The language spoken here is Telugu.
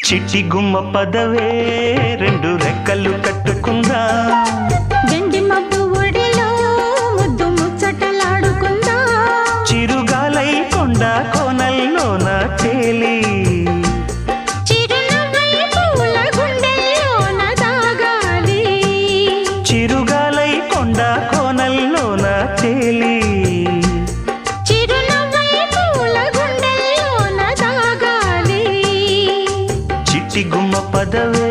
చిట్టి గుమ్మ పదవే రెండు రెక్కలు కట్టుకుందా వెండి మబ్బు ఒడిలో ముద్దు ముచ్చటలాడుకుందా చిరుగాలై కొండ కోనల్లోన తేలి చిరునవ్వై పూల గుండెల్లోన దాగాలి చిరుగాలై కొండ కోనల్లోన తేలి చిరునవ్వై పూల గుండెల్లోన దాగాలి చిట్టి గుమ్మ పదవే